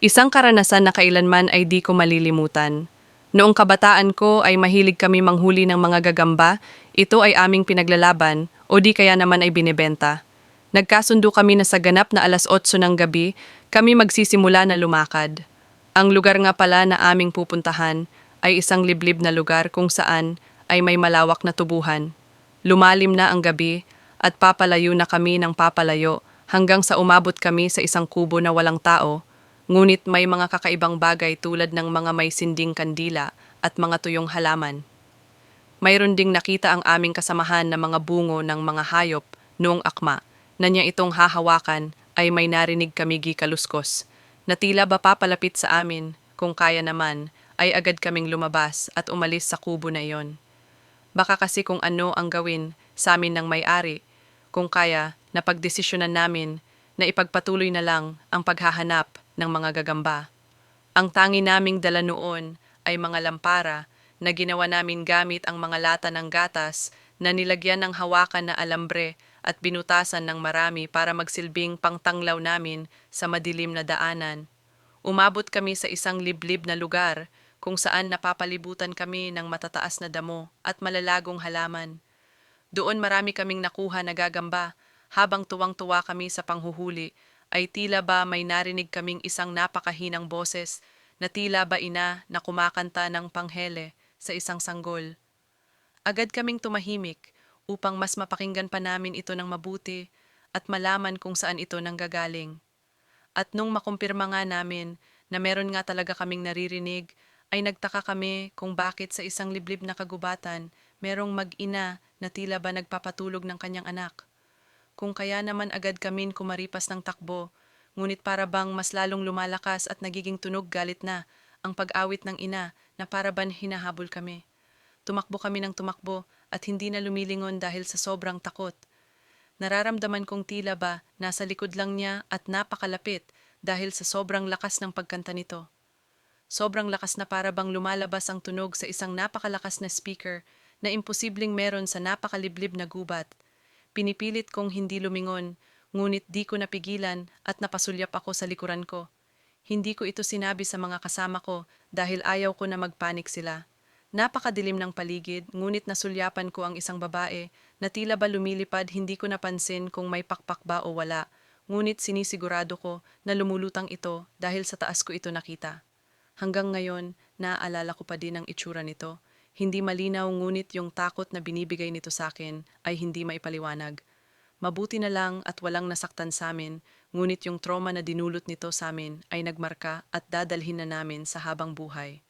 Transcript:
Isang karanasan na kailanman ay di ko malilimutan. Noong kabataan ko ay mahilig kami manghuli ng mga gagamba, ito ay aming pinaglalaban o di kaya naman ay binebenta. Nagkasundo kami na sa ganap na 8:00 ng gabi, kami magsisimula na lumakad. Ang lugar nga pala na aming pupuntahan ay isang liblib na lugar kung saan ay may malawak na tubuhan. Lumalim na ang gabi at papalayo na kami ng papalayo hanggang sa umabot kami sa isang kubo na walang tao, ngunit may mga kakaibang bagay tulad ng mga may sinding kandila at mga tuyong halaman. Mayroon ding nakita ang aming kasamahan na mga bungo ng mga hayop noong akma, na niya itong hahawakan ay may narinig kami gikaluskos, na tila ba papalapit sa amin, kung kaya naman, ay agad kaming lumabas at umalis sa kubo na iyon. Baka kasi kung ano ang gawin sa amin ng may-ari, kung kaya napagdesisyonan namin na ipagpatuloy na lang ang paghahanap ng mga gagamba. Ang tangi naming dala noon ay mga lampara na ginawa namin gamit ang mga lata ng gatas na nilagyan ng hawakan na alambre at binutasan ng marami para magsilbing pangtanglaw namin sa madilim na daanan. Umabot kami sa isang liblib na lugar kung saan napapalibutan kami ng matataas na damo at malalagong halaman. Doon marami kaming nakuha na gagamba, habang tuwang-tuwa kami sa panghuhuli, ay tila ba may narinig kaming isang napakahinang boses na tila ba ina na kumakanta ng panghele sa isang sanggol. Agad kaming tumahimik upang mas mapakinggan pa namin ito ng mabuti at malaman kung saan ito nanggagaling. At nung makumpirma nga namin na meron nga talaga kaming naririnig, ay nagtaka kami kung bakit sa isang liblib na kagubatan merong mag-ina na tila ba nagpapatulog ng kanyang anak. Kung kaya naman agad kamin kumaripas ng takbo, ngunit para bang mas lalong lumalakas at nagiging tunog galit na ang pag-awit ng ina na para bang hinahabol kami. Tumakbo kami ng tumakbo at hindi na lumilingon dahil sa sobrang takot. Nararamdaman kong tila ba nasa likod lang niya at napakalapit dahil sa sobrang lakas ng pagkanta nito. Sobrang lakas na para bang lumalabas ang tunog sa isang napakalakas na speaker na imposibleng meron sa napakaliblib na gubat. Pinipilit kong hindi lumingon, ngunit di ko napigilan at napasulyap ako sa likuran ko. Hindi ko ito sinabi sa mga kasama ko dahil ayaw ko na magpanik sila. Napakadilim ng paligid, ngunit nasulyapan ko ang isang babae na tila ba lumilipad, hindi ko napansin kung may pakpak ba o wala. Ngunit sinisigurado ko na lumulutang ito dahil sa taas ko ito nakita. Hanggang ngayon, naaalala ko pa din ang itsura nito. Hindi malinaw, ngunit yung takot na binibigay nito sa akin ay hindi maipaliwanag. Mabuti na lang at walang nasaktan sa amin, ngunit yung trauma na dinulot nito sa amin ay nagmarka at dadalhin na namin sa habang buhay.